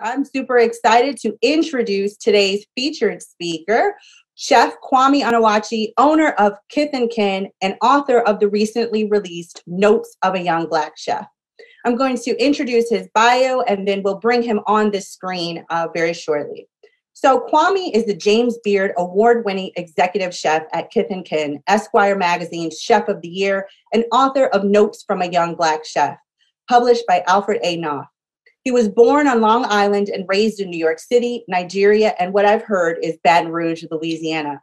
I'm super excited to introduce today's featured speaker, Chef Kwame Onwuachi, owner of Kith and Kin and author of the recently released Notes of a Young Black Chef. I'm going to introduce his bio and then we'll bring him on the screen very shortly. So Kwame is the James Beard award-winning executive chef at Kith and Kin, Esquire magazine's Chef of the Year, and author of Notes from a Young Black Chef, published by Alfred A. Knopf. He was born on Long Island and raised in New York City, Nigeria, and what I've heard is Baton Rouge, Louisiana.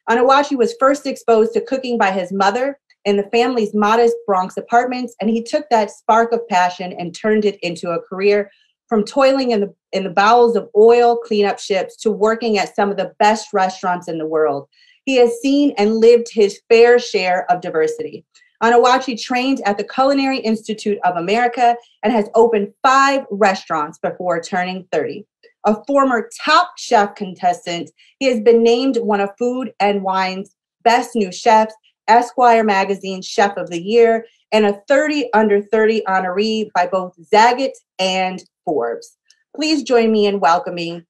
Onwuachi was first exposed to cooking by his mother in the family's modest Bronx apartments, and he took that spark of passion and turned it into a career, from toiling in the bowels of oil cleanup ships to working at some of the best restaurants in the world. He has seen and lived his fair share of diversity. Onwuachi trained at the Culinary Institute of America and has opened 5 restaurants before turning 30. A former Top Chef contestant, he has been named one of Food and Wine's Best New Chefs, Esquire magazine's Chef of the Year, and a 30 Under 30 honoree by both Zagat and Forbes. Please join me in welcoming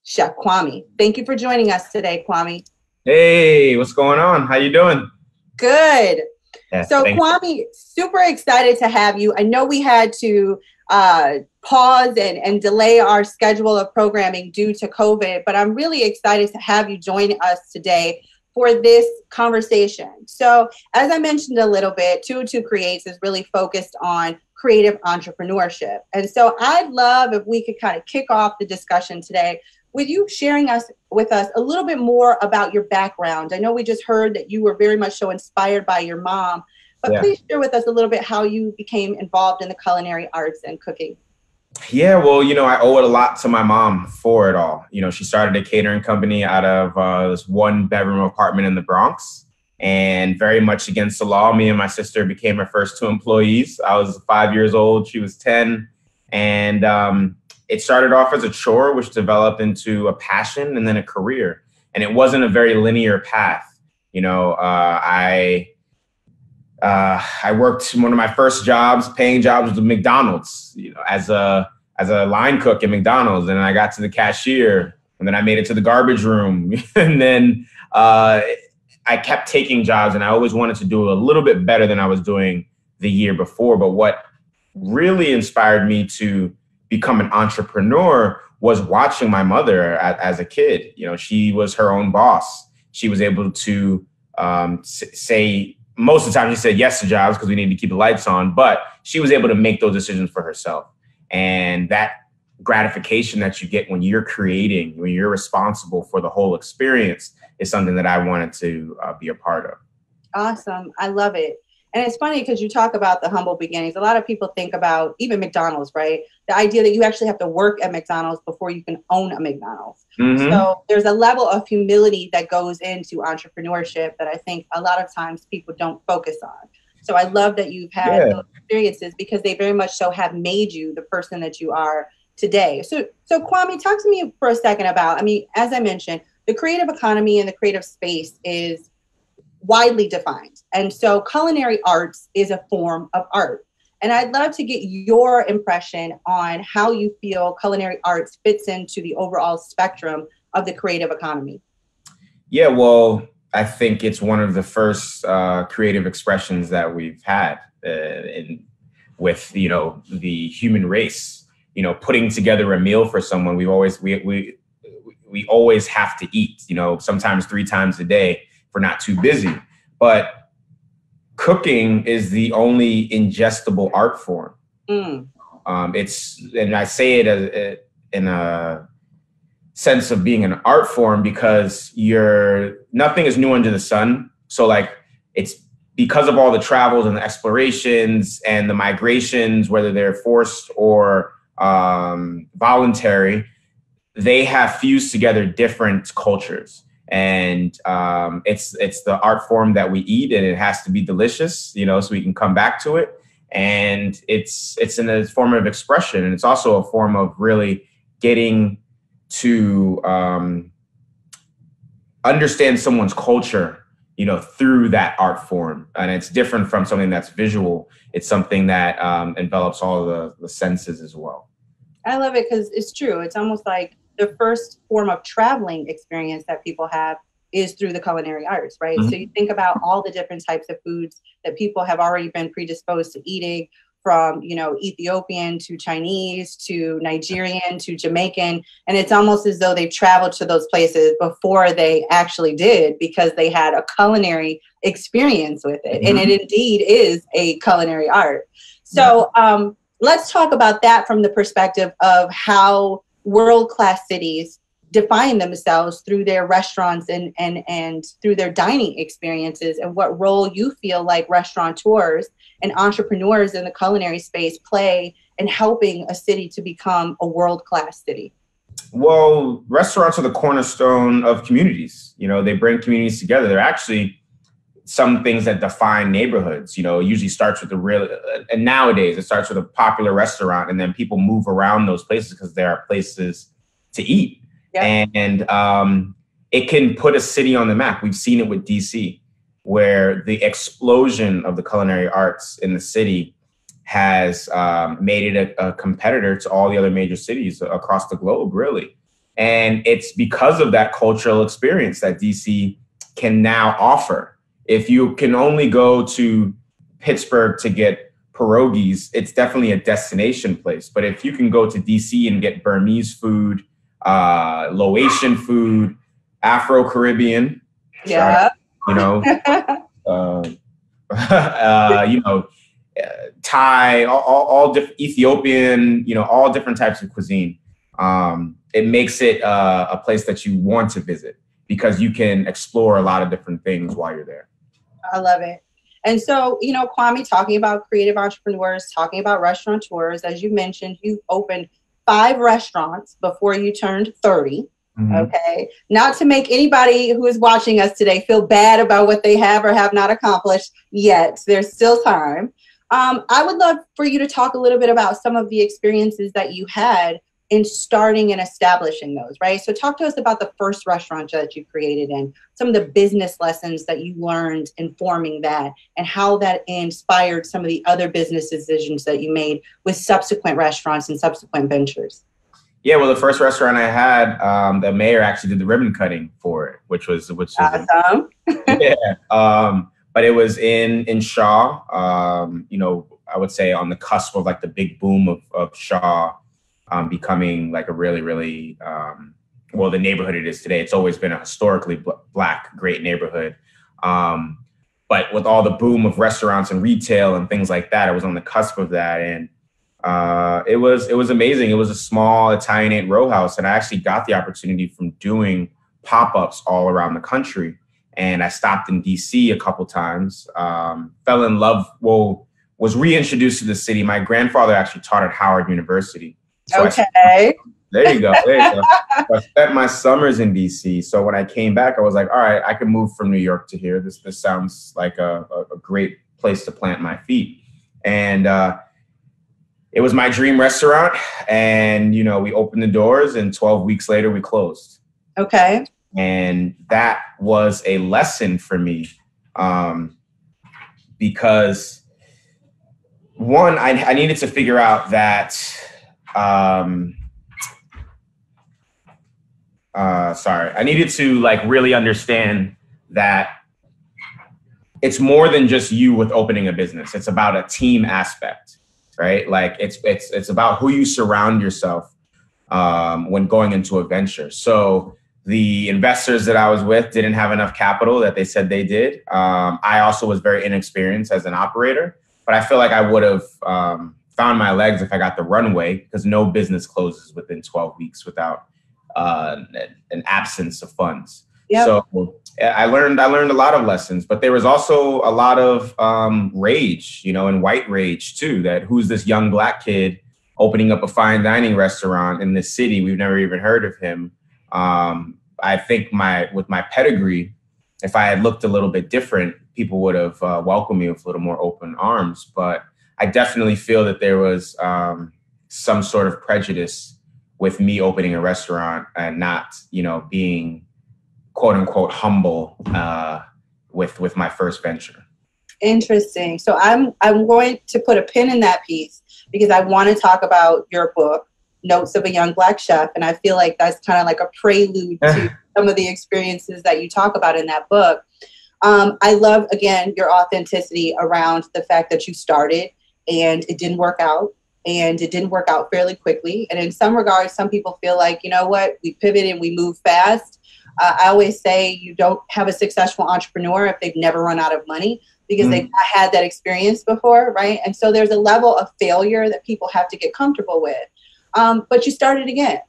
Chef Kwame. Thank you for joining us today, Kwame. Hey, what's going on? How you doing? Good. Yeah, so Kwame, super excited to have you. I know we had to pause and delay our schedule of programming due to COVID, but I'm really excited to have you join us today for this conversation. So as I mentioned a little bit, 202 Creates is really focused on creative entrepreneurship. And so I'd love if we could kind of kick off the discussion today with you sharing with us a little bit more about your background. I know we just heard that you were very much so inspired by your mom, but please share with us a little bit how you became involved in the culinary arts and cooking. Yeah, well, I owe it a lot to my mom for it all. She started a catering company out of this 1-bedroom apartment in the Bronx, and very much against the law, me and my sister became her first 2 employees. I was 5 years old, she was 10, and it started off as a chore, which developed into a passion and then a career. And it wasn't a very linear path. I worked one of my first paying jobs was at McDonald's, as a line cook at McDonald's. And I got to the cashier, and then I made it to the garbage room. And then I kept taking jobs, and I always wanted to do a little bit better than I was doing the year before. But what really inspired me to become an entrepreneur was watching my mother as a kid. She was her own boss. She was able to say, most of the time she said yes to jobs because we needed to keep the lights on, but she was able to make those decisions for herself. And that gratification that you get when you're creating, when you're responsible for the whole experience, is something that I wanted to be a part of. Awesome. I love it. And it's funny because you talk about the humble beginnings. A lot of people think about even McDonald's, right? The idea that you actually have to work at McDonald's before you can own a McDonald's. Mm-hmm. So there's a level of humility that goes into entrepreneurship that I think a lot of times people don't focus on. So I love that you've had those experiences because they very much so have made you the person that you are today. So Kwame, talk to me for a second about, as I mentioned, the creative economy and the creative space is widely defined. And so culinary arts is a form of art. And I'd love to get your impression on how you feel culinary arts fits into the overall spectrum of the creative economy. Yeah, well, I think it's one of the first creative expressions that we've had with, the human race. Putting together a meal for someone, we always have to eat, sometimes 3 times a day if we're not too busy. But cooking is the only ingestible art form. And I say it in a sense of being an art form because nothing is new under the sun. So it's because of all the travels and the explorations and the migrations, whether they're forced or voluntary, they have fused together different cultures. And it's the art form that we eat, and it has to be delicious, so we can come back to it. And it's in a form of expression, and it's also a form of really getting to understand someone's culture, through that art form. And it's different from something that's visual. It's something that envelops all the senses as well. I love it because it's true. It's almost like the first form of traveling experience that people have is through the culinary arts, right? Mm-hmm. So you think about all the different types of foods that people have already been predisposed to eating, from, you know, Ethiopian to Chinese to Nigerian to Jamaican. And it's almost as though they traveled to those places before they actually did, because they had a culinary experience with it. Mm-hmm. And it indeed is a culinary art. So let's talk about that from the perspective of how world-class cities define themselves through their restaurants and through their dining experiences, and what role you feel like restaurateurs and entrepreneurs in the culinary space play in helping a city to become a world-class city. Well, restaurants are the cornerstone of communities. You know, they bring communities together. They're actually some things that define neighborhoods. You know, it usually starts with and nowadays it starts with a popular restaurant, and then people move around those places because there are places to eat. Yeah. And it can put a city on the map. We've seen it with DC, where the explosion of the culinary arts in the city has made it a competitor to all the other major cities across the globe, really. And it's because of that cultural experience that DC can now offer. If you can only go to Pittsburgh to get pierogies, it's definitely a destination place. But if you can go to DC and get Burmese food, Laotian food, Afro-Caribbean, yeah, you know, you know, Thai, all different, Ethiopian, you know, all different types of cuisine. It makes it a place that you want to visit because you can explore a lot of different things while you're there. I love it. And so, you know, Kwame, talking about creative entrepreneurs, talking about restaurateurs, as you mentioned, you opened 5 restaurants before you turned 30. Mm-hmm. Okay. Not to make anybody who is watching us today feel bad about what they have or have not accomplished yet. There's still time. I would love for you to talk a little bit about some of the experiences that you had in starting and establishing those, right? So talk to us about the first restaurant that you created and some of the business lessons that you learned in forming that, and how that inspired some of the other business decisions that you made with subsequent restaurants and subsequent ventures. Yeah, well, the first restaurant I had, the mayor actually did the ribbon cutting for it, which was awesome. Yeah. But it was in Shaw, you know, I would say on the cusp of like the big boom of Shaw becoming like a really, really, well, the neighborhood it is today. It's always been a historically Black, great neighborhood. But with all the boom of restaurants and retail and things like that, it was on the cusp of that. And it was amazing. It was a small Italianate row house. And I actually got the opportunity from doing pop-ups all around the country. And I stopped in DC a couple times, fell in love, well, was reintroduced to the city. My grandfather actually taught at Howard University. So okay. There you go. So I spent my summers in DC. So when I came back, I was like, all right, I can move from New York to here. This sounds like a great place to plant my feet. And it was my dream restaurant. And, you know, we opened the doors and 12 weeks later we closed. Okay. And that was a lesson for me because one, I needed to figure out that, I needed to like really understand that it's more than just you with opening a business. It's about a team aspect, right? Like it's about who you surround yourself when going into a venture. So the investors that I was with didn't have enough capital that they said they did. I also was very inexperienced as an operator, but I feel like I would have found my legs if I got the runway, because no business closes within 12 weeks without an absence of funds. Yep. So I learned a lot of lessons, but there was also a lot of rage, you know, and white rage too, that who's this young Black kid opening up a fine dining restaurant in this city? We've never even heard of him. I think with my pedigree, if I had looked a little bit different, people would have welcomed me with a little more open arms. But I definitely feel that there was some sort of prejudice with me opening a restaurant and not, you know, being quote unquote humble with my first venture. Interesting. So I'm going to put a pin in that piece because I want to talk about your book, Notes of a Young Black Chef. And I feel like that's kind of like a prelude to some of the experiences that you talk about in that book. I love, again, your authenticity around the fact that you started and it didn't work out, and it didn't work out fairly quickly. And in some regards, some people feel like, you know what, we pivot and we move fast. I always say you don't have a successful entrepreneur if they've never run out of money, because they've not had that experience before, right? And so there's a level of failure that people have to get comfortable with. But you started again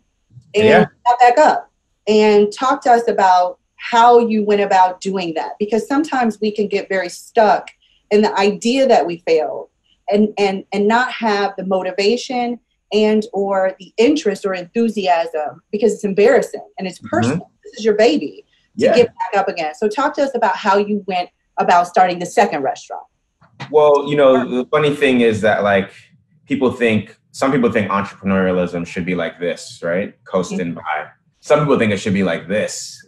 and got back up, and talk to us about how you went about doing that, because sometimes we can get very stuck in the idea that we failed and not have the motivation and or the interest or enthusiasm, because it's embarrassing and it's personal. This is your baby, to get back up again. So talk to us about how you went about starting the second restaurant. Well, you know, the funny thing is that, like, some people think entrepreneurialism should be like this, right? Coasting by. Some people think it should be like this.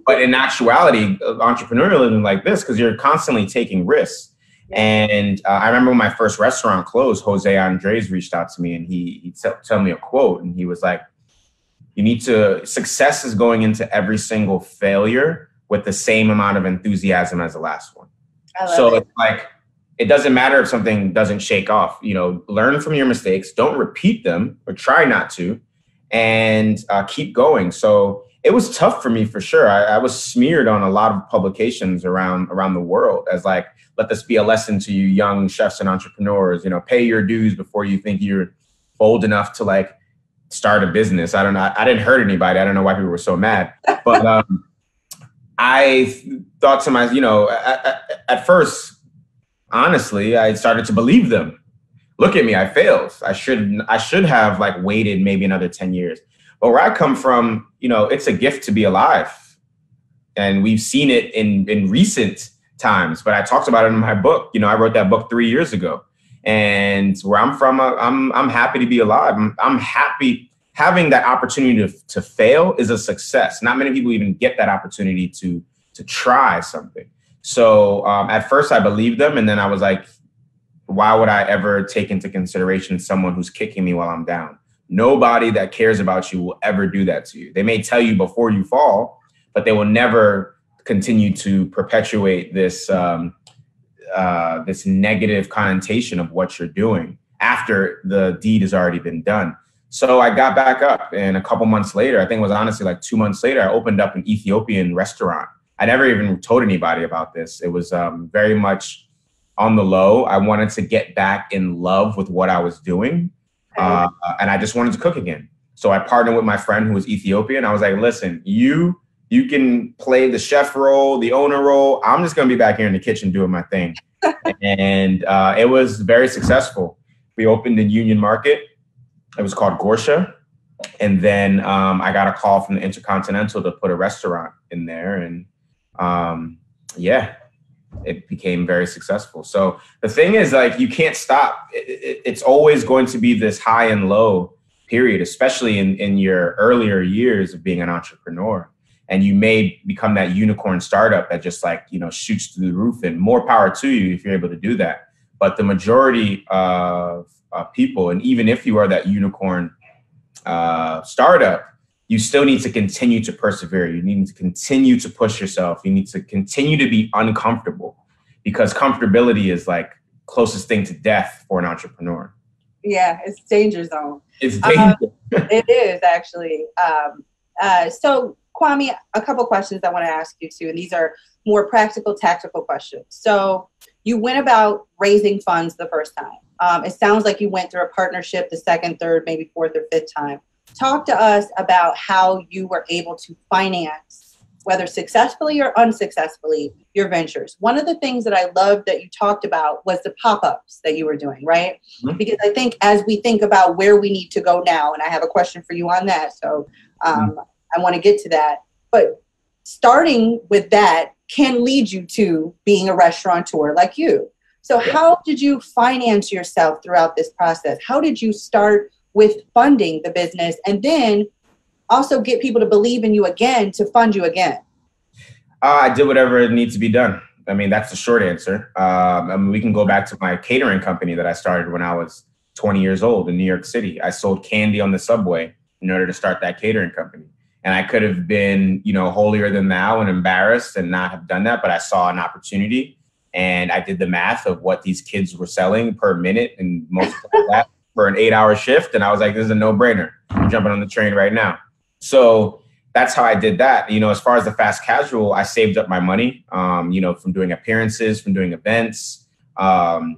But in actuality, entrepreneurialism is like this because you're constantly taking risks. And I remember when my first restaurant closed, Jose Andres reached out to me and he told me a quote. And he was like, success is going into every single failure with the same amount of enthusiasm as the last one. So it's like, it doesn't matter if something doesn't shake off, you know, learn from your mistakes, don't repeat them or try not to, and keep going. So it was tough for me for sure. I was smeared on a lot of publications around the world as like, let this be a lesson to you young chefs and entrepreneurs, you know, pay your dues before you think you're bold enough to like start a business. I don't know. I didn't hurt anybody. I don't know why people were so mad, but I thought to myself, you know, at first, honestly, I started to believe them. Look at me, I failed. I should have like waited maybe another 10 years. But where I come from, you know, it's a gift to be alive. And we've seen it in recent times, but I talked about it in my book. You know, I wrote that book 3 years ago. And where I'm from, I'm happy to be alive. I'm happy having that opportunity to fail is a success. Not many people even get that opportunity to try something. So at first I believed them. And then I was like, why would I ever take into consideration someone who's kicking me while I'm down? Nobody that cares about you will ever do that to you. They may tell you before you fall, but they will never continue to perpetuate this this negative connotation of what you're doing after the deed has already been done. So I got back up, and a couple months later, I think it was honestly like 2 months later, I opened up an Ethiopian restaurant. I never even told anybody about this. It was very much on the low. I wanted to get back in love with what I was doing. And I just wanted to cook again. So I partnered with my friend who was Ethiopian. I was like, listen, you can play the chef role, the owner role. I'm just going to be back here in the kitchen doing my thing. And it was very successful. We opened in Union Market. It was called Gorsha. And then I got a call from the Intercontinental to put a restaurant in there. And it became very successful. So the thing is, like, you can't stop. It's always going to be this high and low period, especially in your earlier years of being an entrepreneur. And you may become that unicorn startup that just like, you know, shoots through the roof, and more power to you if you're able to do that. But the majority of people, and even if you are that unicorn startup, you still need to continue to persevere. You need to continue to push yourself. You need to continue to be uncomfortable, because comfortability is like closest thing to death for an entrepreneur. Yeah, it's danger zone. It's danger. It is actually. So Kwame, a couple questions I want to ask you too, and these are more practical, tactical questions. So you went about raising funds the first time. It sounds like you went through a partnership the second, third, maybe fourth or fifth time. Talk to us about how you were able to finance, whether successfully or unsuccessfully, your ventures. One of the things that I loved that you talked about was the pop-ups that you were doing, right? Mm-hmm. Because I think as we think about where we need to go now, and I have a question for you on that, so I want to get to that. But starting with that can lead you to being a restaurateur like you. So how did you finance yourself throughout this process? How did you start with funding the business, and then also get people to believe in you again to fund you again? I did whatever needs to be done. I mean, that's the short answer. I mean, we can go back to my catering company that I started when I was 20 years old in New York City. I sold candy on the subway in order to start that catering company. And I could have been, holier than thou and embarrassed and not have done that. But I saw an opportunity and I did the math of what these kids were selling per minute and multiplied that for an 8-hour shift. And I was like, this is a no-brainer. I'm jumping on the train right now. So that's how I did that. As far as the fast casual, I saved up my money, from doing appearances, from doing events, and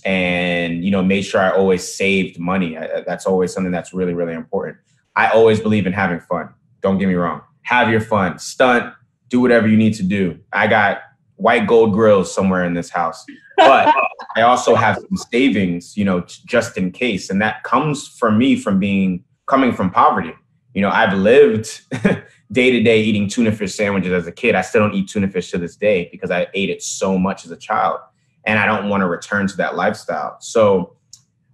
made sure I always saved money. That's always something that's really, really important. I always believe in having fun. Don't get me wrong. Have your fun, stunt, do whatever you need to do. I got white gold grills somewhere in this house, but I also have some savings, just in case. And that comes from me coming from poverty. I've lived day to day eating tuna fish sandwiches as a kid. I still don't eat tuna fish to this day because I ate it so much as a child and I don't want to return to that lifestyle. So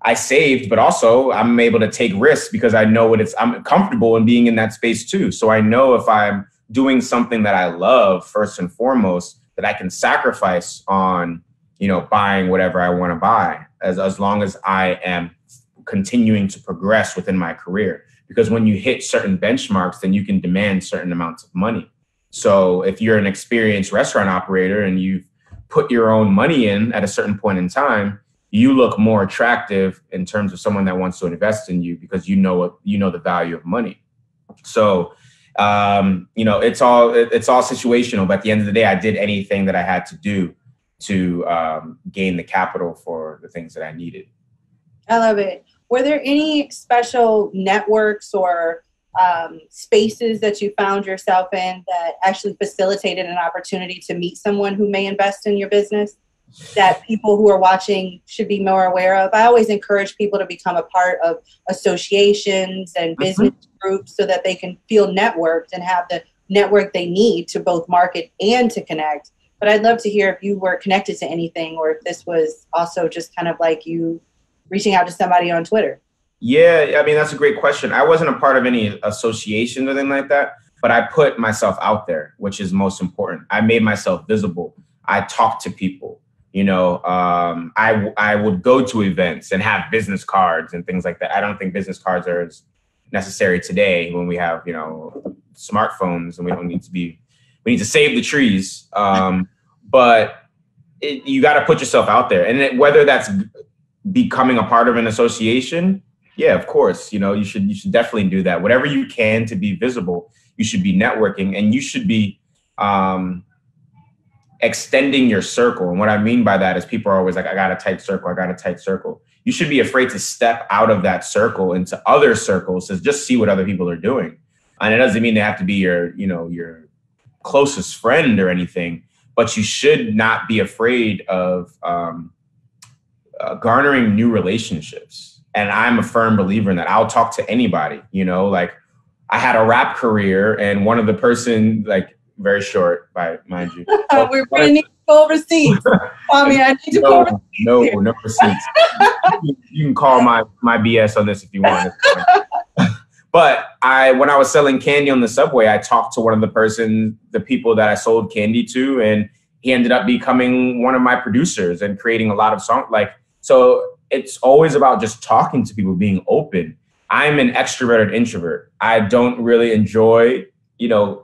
I saved, but also I'm able to take risks because I know I'm comfortable in being in that space too. So I know if I'm doing something that I love, first and foremost, that I can sacrifice on, buying whatever I want to buy as long as I am continuing to progress within my career. Because when you hit certain benchmarks, then you can demand certain amounts of money. So if you're an experienced restaurant operator and you've put your own money in at a certain point in time, you look more attractive in terms of someone that wants to invest in you because you know the value of money. So, it's all situational. But at the end of the day, I did anything that I had to do to gain the capital for the things that I needed. I love it. Were there any special networks or spaces that you found yourself in that actually facilitated an opportunity to meet someone who may invest in your business that people who are watching should be more aware of? I always encourage people to become a part of associations and business groups so that they can feel networked and have the network they need to both market and to connect. But I'd love to hear if you were connected to anything or if this was also just kind of like you reaching out to somebody on Twitter. Yeah, that's a great question. I wasn't a part of any association or anything like that, but I put myself out there, which is most important. I made myself visible. I talked to people. I would go to events and have business cards and things like that. I don't think business cards are as necessary today when we have, smartphones and we need to save the trees. But you got to put yourself out there. And whether that's becoming a part of an association, yeah, of course, you should definitely do that. Whatever you can to be visible, you should be networking and you should be extending your circle. And what I mean by that is people are always like, I got a tight circle. You should be afraid to step out of that circle into other circles to just see what other people are doing. And it doesn't mean they have to be your closest friend or anything, but you should not be afraid of garnering new relationships. And I'm a firm believer in that. I'll talk to anybody, like I had a rap career and one of the person, like very short, mind you. We're going to need to go overseas. I need to go overseas. No receipts. You can call my BS on this if you want. But when I was selling candy on the subway, I talked to one of the people that I sold candy to, and he ended up becoming one of my producers and creating a lot of songs. So it's always about just talking to people, being open. I'm an extroverted introvert. I don't really enjoy,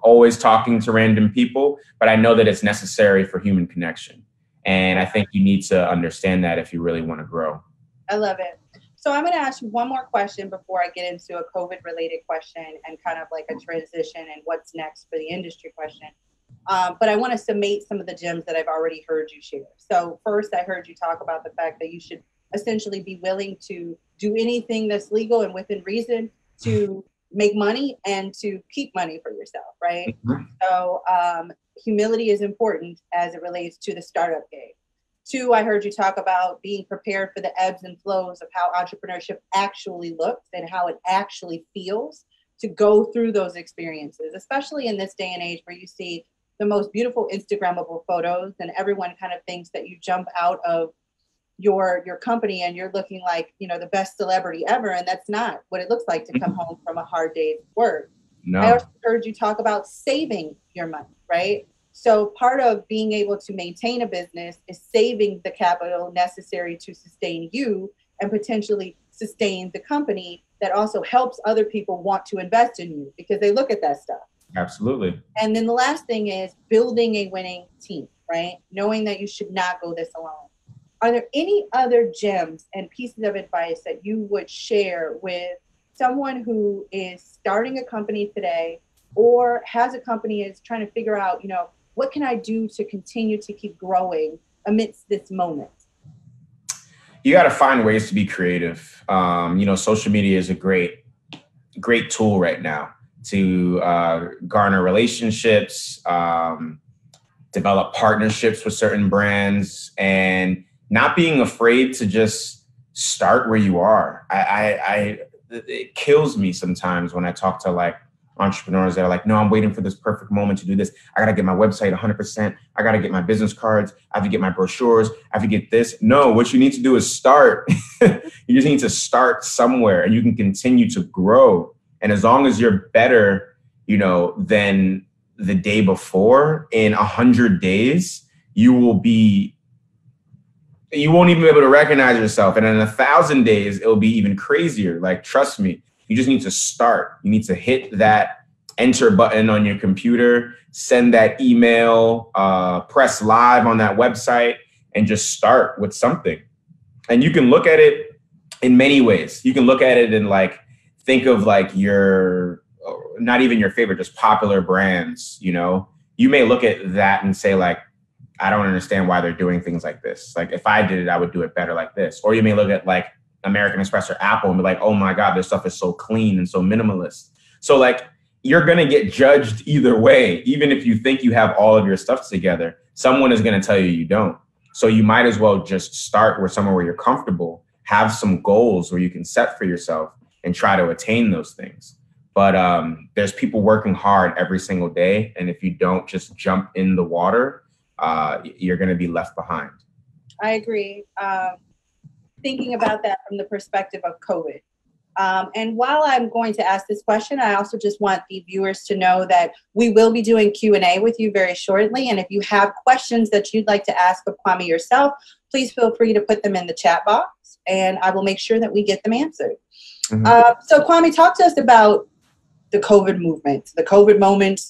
always talking to random people, but I know that it's necessary for human connection. And I think you need to understand that if you really want to grow. I love it. So I'm going to ask you one more question before I get into a COVID-related question and kind of like a transition and what's next for the industry question. But I want to summate some of the gems that I've already heard you share. So first, I heard you talk about the fact that you should essentially be willing to do anything that's legal and within reason to make money and to keep money for yourself, right? Mm-hmm. So humility is important as it relates to the startup game. 2, I heard you talk about being prepared for the ebbs and flows of how entrepreneurship actually looks and how it actually feels to go through those experiences, especially in this day and age where you see the most beautiful Instagrammable photos and everyone kind of thinks that you jump out of your company and you're looking like, the best celebrity ever. And that's not what it looks like to come home from a hard day's work. No. I also heard you talk about saving your money, right? So part of being able to maintain a business is saving the capital necessary to sustain you and potentially sustain the company that also helps other people want to invest in you because they look at that stuff. Absolutely. And then the last thing is building a winning team, right? Knowing that you should not go this alone. Are there any other gems and pieces of advice that you would share with someone who is starting a company today or has a company and is trying to figure out, you know, what can I do to continue to keep growing amidst this moment? You got to find ways to be creative. Social media is a great tool right now to garner relationships, develop partnerships with certain brands, and not being afraid to just start where you are. It kills me sometimes when I talk to like entrepreneurs that are like, no, I'm waiting for this perfect moment to do this. I got to get my website 100%. I got to get my business cards. I have to get my brochures. I have to get this. No, what you need to do is start. You just need to start somewhere and you can continue to grow. And as long as you're better, than the day before, in 100 days, you won't even be able to recognize yourself. And in 1,000 days, it'll be even crazier. Like, trust me, you just need to start. You need to hit that enter button on your computer, send that email, press live on that website, and just start with something. And you can look at it in many ways. You can look at it and think of your, not even your favorite, just popular brands. You may look at that and say I don't understand why they're doing things like this. Like, if I did it, I would do it better like this. Or you may look at American Express or Apple and be like, oh my God, their stuff is so clean and so minimalist. So you're going to get judged either way. Even if you think you have all of your stuff together, someone is going to tell you you don't. So you might as well just start somewhere where you're comfortable, have some goals where you can set for yourself and try to attain those things. But there's people working hard every single day. And if you don't just jump in the water, you're going to be left behind. I agree. Thinking about that from the perspective of COVID. And while I'm going to ask this question, I also just want the viewers to know that we will be doing Q&A with you very shortly. And if you have questions that you'd like to ask of Kwame yourself, please feel free to put them in the chat box and I will make sure that we get them answered. Mm-hmm. So Kwame, talk to us about the COVID movement, the COVID moment,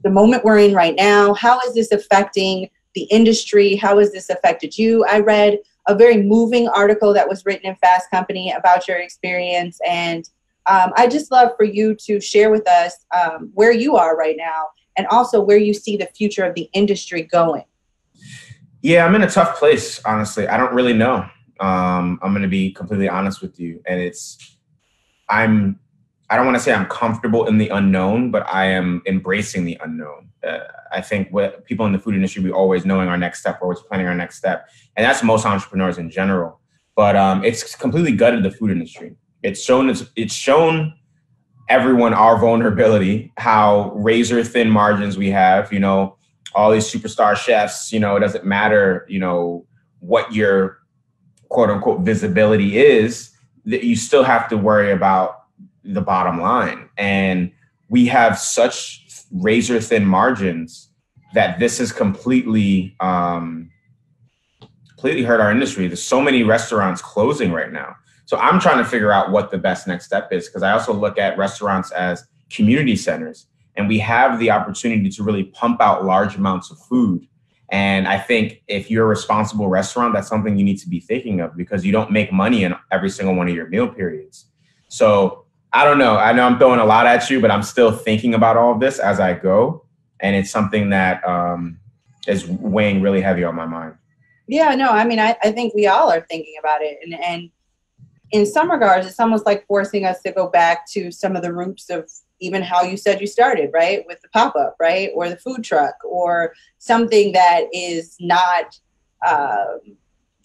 the moment we're in right now. How is this affecting the industry? How has this affected you? I read a very moving article that was written in Fast Company about your experience. And I just love for you to share with us where you are right now and also where you see the future of the industry going. Yeah, I'm in a tough place, honestly. I don't really know. I'm going to be completely honest with you. And I don't want to say I'm comfortable in the unknown, but I am embracing the unknown. I think what people in the food industry, we always knowing our next step, we're always planning our next step. And that's most entrepreneurs in general. But it's completely gutted the food industry. It's shown everyone our vulnerability, how razor thin margins we have, all these superstar chefs, it doesn't matter, what your quote unquote visibility is, that you still have to worry about the bottom line. And we have such razor thin margins that this has completely hurt our industry. There's so many restaurants closing right now. So I'm trying to figure out what the best next step is, because I also look at restaurants as community centers, and we have the opportunity to really pump out large amounts of food. And I think if you're a responsible restaurant, that's something you need to be thinking of, because you don't make money in every single one of your meal periods. So I don't know. I know I'm throwing a lot at you, but I'm still thinking about all of this as I go. And it's something that is weighing really heavy on my mind. Yeah, no, I mean, I think we all are thinking about it. And in some regards, it's almost like forcing us to go back to some of the roots of even how you said you started, right? With the pop-up, right? Or the food truck, or something that is not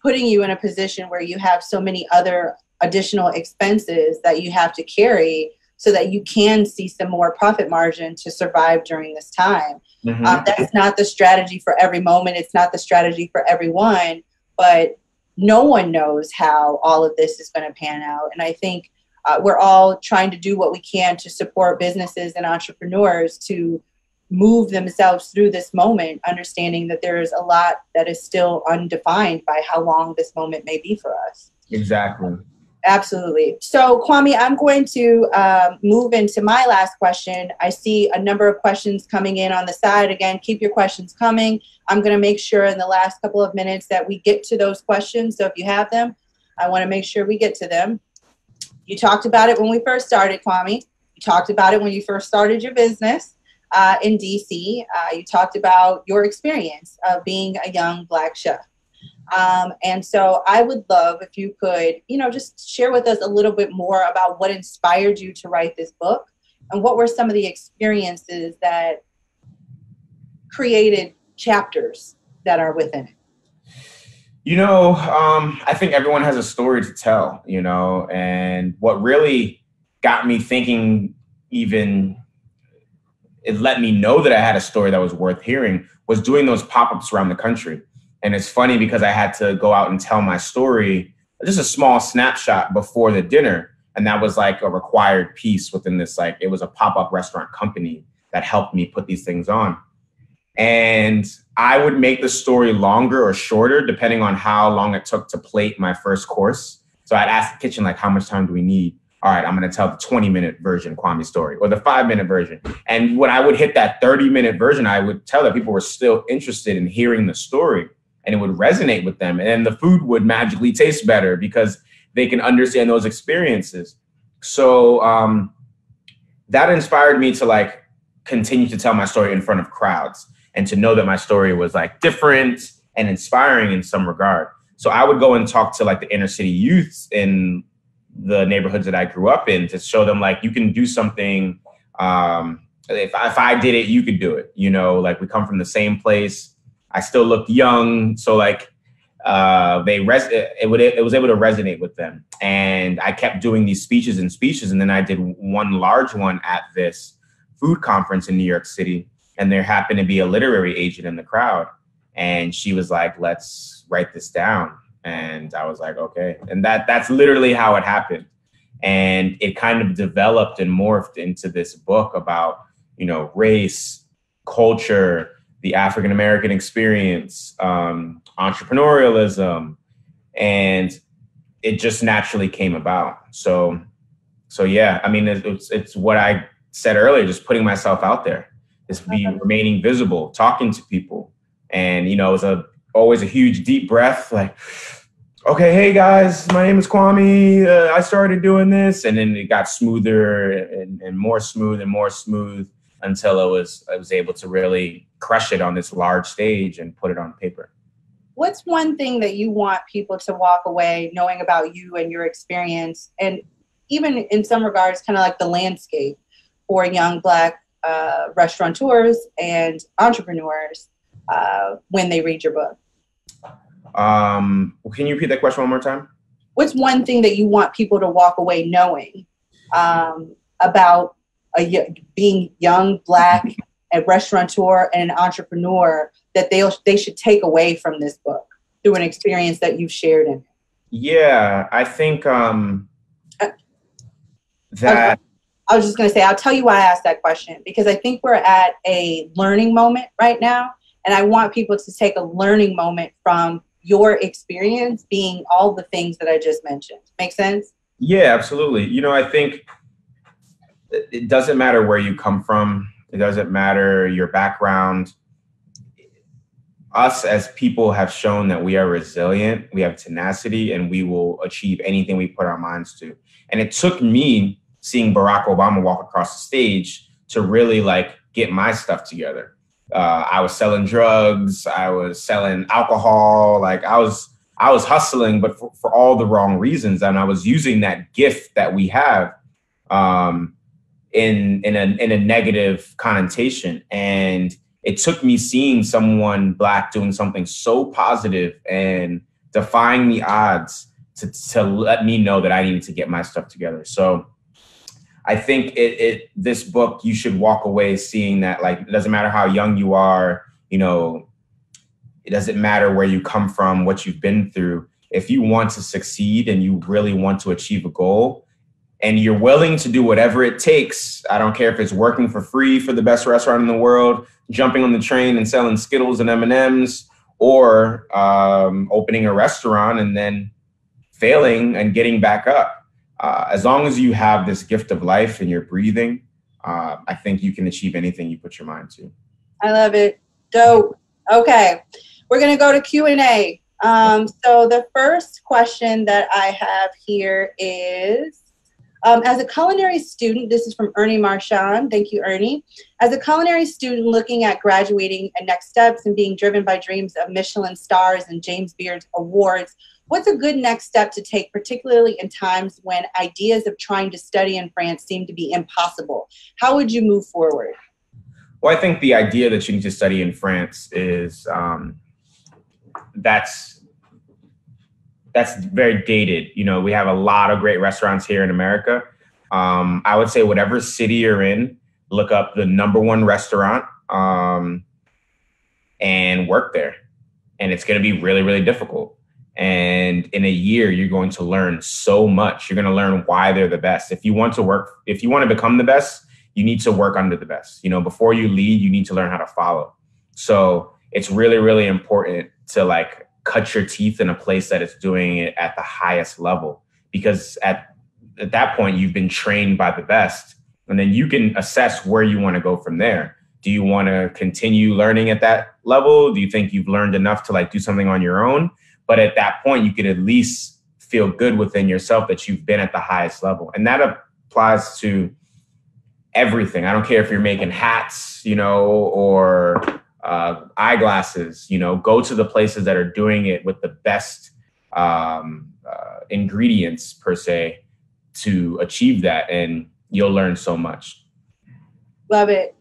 putting you in a position where you have so many other additional expenses that you have to carry so that you can see some more profit margin to survive during this time. Mm-hmm. That's not the strategy for every moment. It's not the strategy for everyone, but no one knows how all of this is going to pan out. And I think we're all trying to do what we can to support businesses and entrepreneurs to move themselves through this moment, understanding that there is a lot that is still undefined by how long this moment may be for us. Exactly. Absolutely. So, Kwame, I'm going to move into my last question. I see a number of questions coming in on the side. Again, keep your questions coming. I'm going to make sure in the last couple of minutes that we get to those questions. So if you have them, I want to make sure we get to them. You talked about it when we first started, Kwame. You talked about it when you first started your business in DC. You talked about your experience of being a young Black chef. And so I would love if you could, just share with us a little bit more about what inspired you to write this book and what were some of the experiences that created chapters that are within it. I think everyone has a story to tell, and what really got me thinking, even it let me know that I had a story that was worth hearing, was doing those pop-ups around the country. And it's funny because I had to go out and tell my story, just a small snapshot before the dinner. And that was like a required piece within this, it was a pop-up restaurant company that helped me put these things on. And I would make the story longer or shorter, depending on how long it took to plate my first course. So I'd ask the kitchen, how much time do we need? All right, I'm going to tell the 20-minute version Kwame story or the 5-minute version. And when I would hit that 30-minute version, I would tell that people were still interested in hearing the story. And it would resonate with them. And then the food would magically taste better because they can understand those experiences. So that inspired me to continue to tell my story in front of crowds and to know that my story was different and inspiring in some regard. So I would go and talk to the inner city youths in the neighborhoods that I grew up in to show them you can do something. If I did it, you could do it. We come from the same place. I still looked young, so it was able to resonate with them. And I kept doing these speeches, and then I did one large one at this food conference in New York City, and there happened to be a literary agent in the crowd, and she was like, "Let's write this down," and I was like, "Okay," and that's literally how it happened, and it kind of developed and morphed into this book about race, culture, the African-American experience, entrepreneurialism, and it just naturally came about. So yeah, I mean, it's what I said earlier, just putting myself out there, just remaining visible, talking to people. And, it was always a huge deep breath, okay, hey guys, my name is Kwame. I started doing this. And then it got smoother and more smooth and more smooth until I was able to really crush it on this large stage and put it on paper. What's one thing that you want people to walk away knowing about you and your experience, and even in some regards, kind of the landscape for young Black restaurateurs and entrepreneurs when they read your book? Can you repeat that question one more time? What's one thing that you want people to walk away knowing about being young Black, a restaurateur and an entrepreneur that they should take away from this book through an experience that you've shared in it? Yeah, I think that I was just going to say, I'll tell you why I asked that question, because I think we're at a learning moment right now. And I want people to take a learning moment from your experience being all the things that I just mentioned. Make sense? Yeah, absolutely. I think it doesn't matter where you come from. It doesn't matter your background. Us as people have shown that we are resilient, we have tenacity, and we will achieve anything we put our minds to. And it took me seeing Barack Obama walk across the stage to really get my stuff together. I was selling drugs, I was selling alcohol, I was hustling, but for all the wrong reasons. And I was using that gift that we have in a negative connotation. And it took me seeing someone Black doing something so positive and defying the odds to let me know that I needed to get my stuff together. So I think this book, you should walk away seeing that it doesn't matter how young you are, it doesn't matter where you come from, what you've been through. If you want to succeed and you really want to achieve a goal, and you're willing to do whatever it takes, I don't care if it's working for free for the best restaurant in the world, jumping on the train and selling Skittles and M&Ms, or opening a restaurant and then failing and getting back up. As long as you have this gift of life and you're breathing, I think you can achieve anything you put your mind to. I love it. Dope. Okay. We're going to go to Q&A. So the first question that I have here is, as a culinary student, this is from Ernie Marchand. Thank you, Ernie. As a culinary student looking at graduating and next steps and being driven by dreams of Michelin stars and James Beard awards, what's a good next step to take, particularly in times when ideas of trying to study in France seem to be impossible? How would you move forward? Well, I think the idea that you need to study in France is that's very dated. You know, we have a lot of great restaurants here in America. I would say whatever city you're in, look up the #1 restaurant and work there. And it's going to be really, really difficult. And in a year, you're going to learn so much. You're going to learn why they're the best. If you want to become the best, you need to work under the best. You know, before you lead, you need to learn how to follow. So it's really, really important to like cut your teeth in a place that is doing it at the highest level, because at that point you've been trained by the best, and then you can assess where you want to go from there. Do you want to continue learning at that level? Do you think you've learned enough to like do something on your own? But at that point, you could at least feel good within yourself that you've been at the highest level. And that applies to everything. I don't care if you're making hats, you know, or eyeglasses, you know, go to the places that are doing it with the best ingredients per se to achieve that. And you'll learn so much. Love it.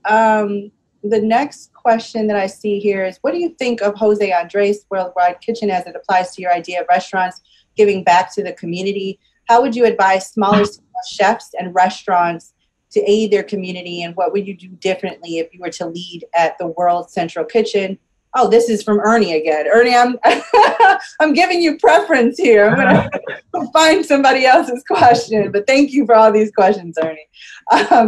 The next question that I see here is, what do you think of Jose Andres' Worldwide Kitchen as it applies to your idea of restaurants giving back to the community? How would you advise smaller chefs and restaurants to aid their community, and what would you do differently if you were to lead at the World Central Kitchen? Oh, this is from Ernie again. Ernie, I'm giving you preference here. I'm going to find somebody else's question, but thank you for all these questions, Ernie.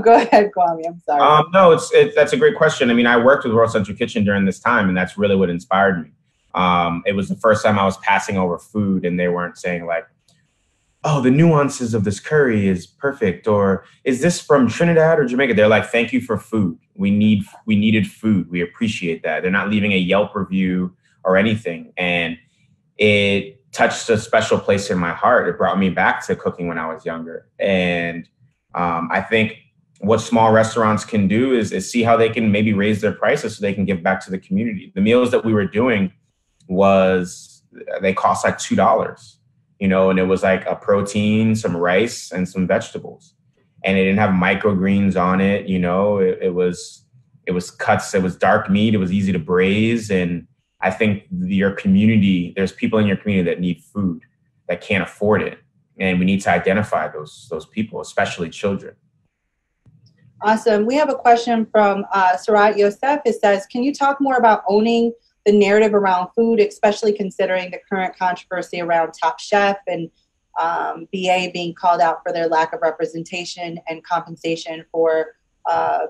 Go ahead, Kwame. I'm sorry. No, that's a great question. I mean, I worked with World Central Kitchen during this time, and that's really what inspired me. It was the first time I was passing over food, and they weren't saying like, oh, the nuances of this curry is perfect, or is this from Trinidad or Jamaica? They're like, thank you for food. We needed food. We appreciate that. They're not leaving a Yelp review or anything. And it touched a special place in my heart. It brought me back to cooking when I was younger. And I think what small restaurants can do is see how they can maybe raise their prices so they can give back to the community. The meals that we were doing they cost like $2. You know, and it was like a protein, some rice, and some vegetables. And it didn't have microgreens on it. You know, it was cuts. It was dark meat. It was easy to braise. And I think there's people in your community that need food, that can't afford it. And we need to identify those people, especially children. Awesome. We have a question from Sarat Yosef. It says, can you talk more about owning the narrative around food, especially considering the current controversy around Top Chef and BA being called out for their lack of representation and compensation for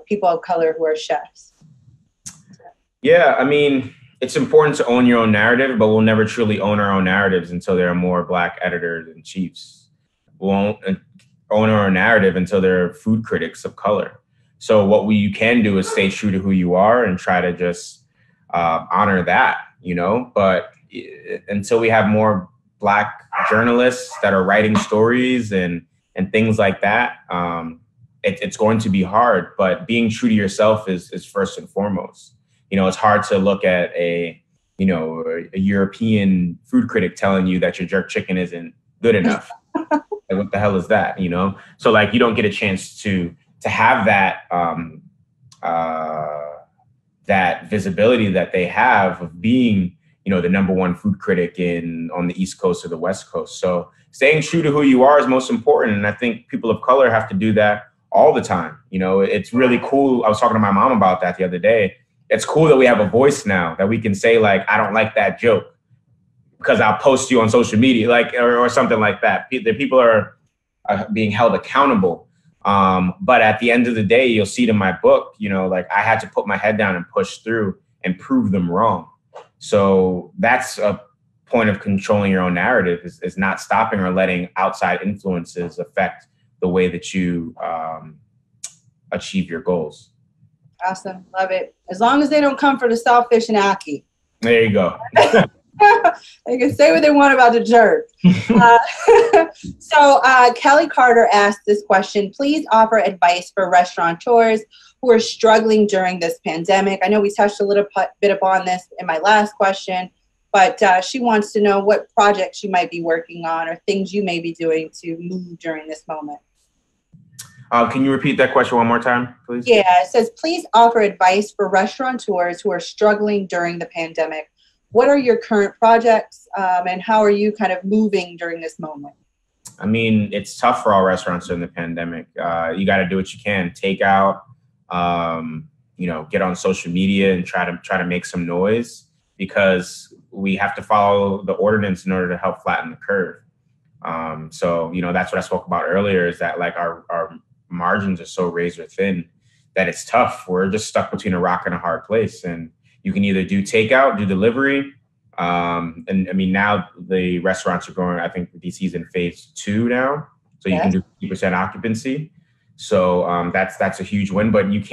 people of color who are chefs? Yeah, I mean, it's important to own your own narrative, but we'll never truly own our own narratives until there are more Black editors and chiefs. We won't own our own narrative until there are food critics of color. So what you can do is stay true to who you are and try to just honor that, you know, but until we have more Black journalists that are writing stories and things like that, it's going to be hard. But being true to yourself is first and foremost. You know, it's hard to look at a European food critic telling you that your jerk chicken isn't good enough. Like, what the hell is that? You know, so like you don't get a chance to have that that visibility that they have of being, you know, the #1 food critic on the East Coast or the West Coast. So staying true to who you are is most important. And I think people of color have to do that all the time. You know, it's really cool. I was talking to my mom about that the other day. It's cool that we have a voice now, that we can say like, I don't like that joke because I'll post you on social media, like, or something like that. The people are being held accountable. But at the end of the day, you'll see it in my book, you know, like I had to put my head down and push through and prove them wrong. So that's a point of controlling your own narrative is not stopping or letting outside influences affect the way that you achieve your goals. Awesome. Love it. As long as they don't come for the saltfish and ackee. There you go. They can say what they want about the jerk. So Kelly Carter asked this question. Please offer advice for restaurateurs who are struggling during this pandemic. I know we touched a little bit upon this in my last question, but she wants to know what projects you might be working on or things you may be doing to move during this moment. Can you repeat that question one more time, please? Yeah, it says, please offer advice for restaurateurs who are struggling during the pandemic. What are your current projects and how are you kind of moving during this moment? I mean, it's tough for all restaurants during the pandemic. You got to do what you can. Take out, get on social media and try to make some noise, because we have to follow the ordinance in order to help flatten the curve. So that's what I spoke about earlier, is that like our margins are so razor thin that it's tough. We're just stuck between a rock and a hard place. And you can either do takeout, do delivery. And I mean, now the restaurants are going, I think DC's in phase 2 now. So you can do 50% occupancy. So that's a huge win, but you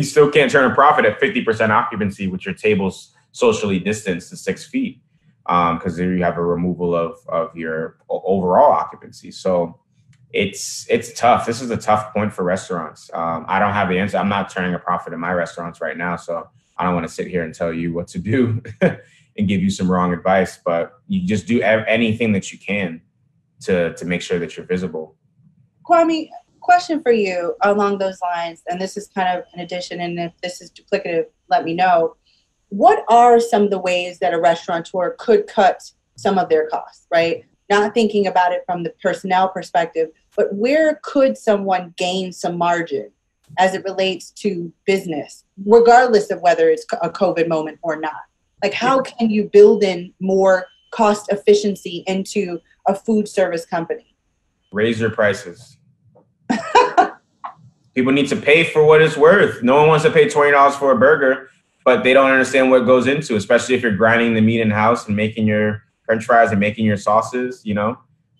still can't turn a profit at 50% occupancy with your tables socially distanced to 6 feet. Because there you have a removal of your overall occupancy. So it's tough. This is a tough point for restaurants. I don't have the answer. I'm not turning a profit in my restaurants right now. So I don't want to sit here and tell you what to do and give you some wrong advice, but you just do anything that you can to make sure that you're visible. Kwame, question for you along those lines, and this is kind of an addition, and if this is duplicative, let me know. What are some of the ways that a restaurateur could cut some of their costs, right? Not thinking about it from the personnel perspective, but where could someone gain some margin as it relates to business, regardless of whether it's a COVID moment or not? Like, how can you build in more cost efficiency into a food service company? Raise your prices. People need to pay for what it's worth. No one wants to pay $20 for a burger, but they don't understand what goes into, especially if you're grinding the meat in-house and making your French fries and making your sauces,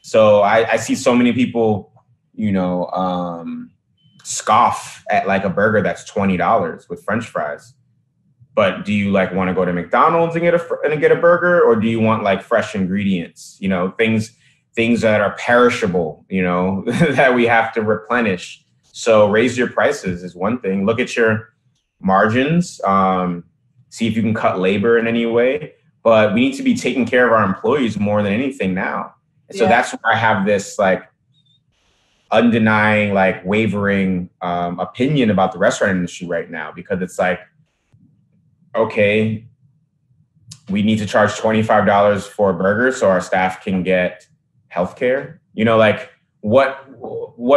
So I see so many people, scoff at like a burger that's $20 with French fries. But do you want to go to McDonald's and get a burger, or do you want like fresh ingredients, things that are perishable, that we have to replenish? So raise your prices is one thing. Look at your margins, see if you can cut labor in any way, but we need to be taking care of our employees more than anything now. So that's where I have this undenying, wavering opinion about the restaurant industry right now, because it's okay, we need to charge $25 for a burger so our staff can get healthcare. What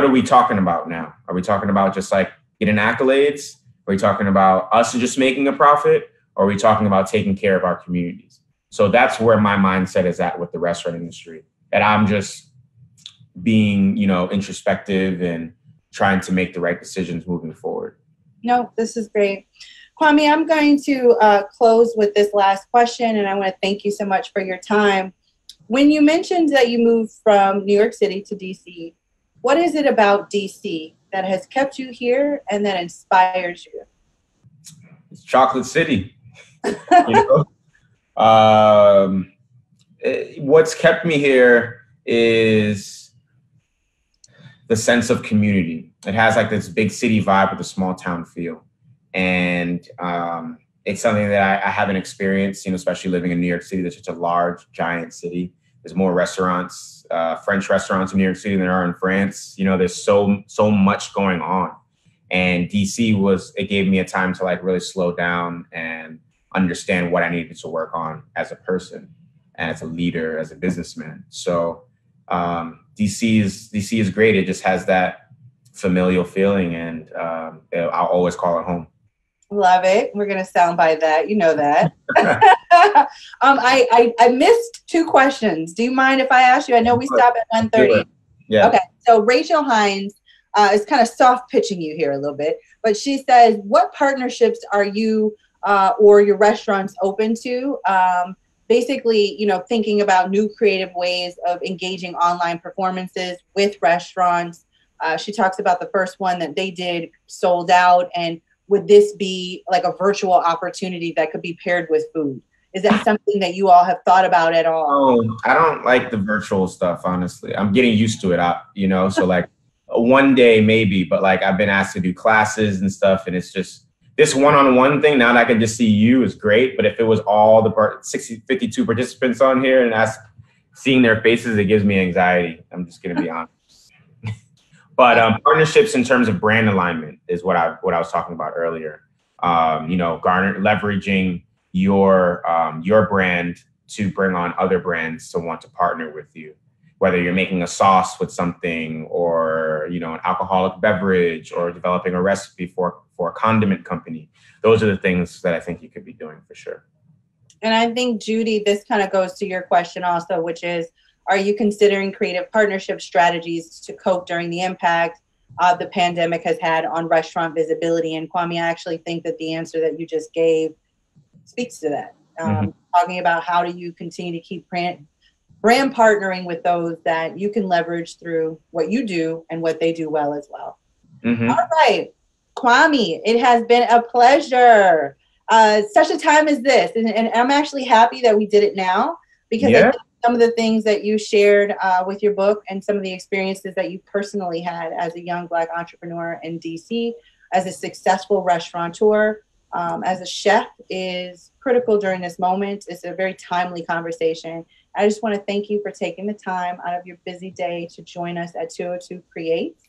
are we talking about now? Are we talking about just getting accolades? Are we talking about us just making a profit? Or are we talking about taking care of our communities? So that's where my mindset is at with the restaurant industry. And I'm just being, introspective and trying to make the right decisions moving forward. No, this is great. Kwame, I'm going to close with this last question, and I want to thank you so much for your time. When you mentioned that you moved from New York City to DC, what is it about DC that has kept you here and that inspires you? It's Chocolate City. What's kept me here is the sense of community. It has this big city vibe with a small town feel. And it's something that I haven't experienced, especially living in New York City. That's such a large, giant city. There's more restaurants, French restaurants in New York City than there are in France. There's so much going on. And DC it gave me a time to really slow down and understand what I needed to work on as a person, and as a leader, as a businessman. So DC is great. It just has that familial feeling, and I'll always call it home. Love it. We're going to soundbite that. You know that. I missed 2 questions. Do you mind if I ask you? I know we stop at 1:30. Yeah. Okay. So Rachel Hines is kind of soft pitching you here a little bit, but she says, what partnerships are you or your restaurants open to? basically, thinking about new creative ways of engaging online performances with restaurants. She talks about the first one that they did sold out, and would this be like a virtual opportunity that could be paired with food? Is that something that you all have thought about at all? Oh, I don't like the virtual stuff, honestly. I'm getting used to it, so like one day maybe, but like I've been asked to do classes and stuff, and it's just this one-on-one thing. Now that I can just see you is great, but if it was all the 52 participants on here and seeing their faces, it gives me anxiety. I'm just going to be honest. But partnerships in terms of brand alignment is what I was talking about earlier. Leveraging your brand to bring on other brands to want to partner with you, whether you're making a sauce with something, or an alcoholic beverage, or developing a recipe for a condiment company. Those are the things that I think you could be doing for sure. And I think, Judy, this kind of goes to your question also, which is, are you considering creative partnership strategies to cope during the impact the pandemic has had on restaurant visibility? And Kwame, I actually think that the answer that you just gave speaks to that. Talking about how do you continue to keep brand partnering with those that you can leverage through what you do and what they do well as well. All right, Kwame, it has been a pleasure. Such a time as this. And I'm actually happy that we did it now, because I think some of the things that you shared with your book and some of the experiences that you personally had as a young Black entrepreneur in DC, as a successful restaurateur, as a chef, is critical during this moment. It's a very timely conversation. I just want to thank you for taking the time out of your busy day to join us at 202 Creates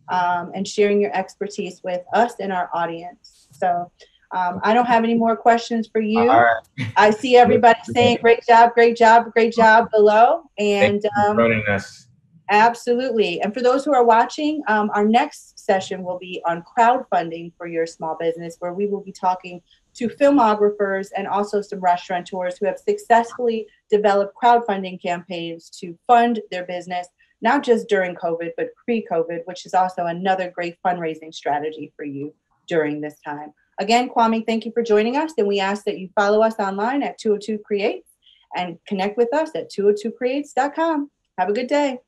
and sharing your expertise with us and our audience. So I don't have any more questions for you. All right. I see everybody saying great job below. And thank you for joining us. Absolutely. And for those who are watching, our next session will be on crowdfunding for your small business, where we will be talking to filmographers and also some restaurateurs who have successfully developed crowdfunding campaigns to fund their business, not just during COVID, but pre-COVID, which is also another great fundraising strategy for you during this time. Again, Kwame, thank you for joining us. And we ask that you follow us online at 202 Creates and connect with us at 202creates.com. Have a good day.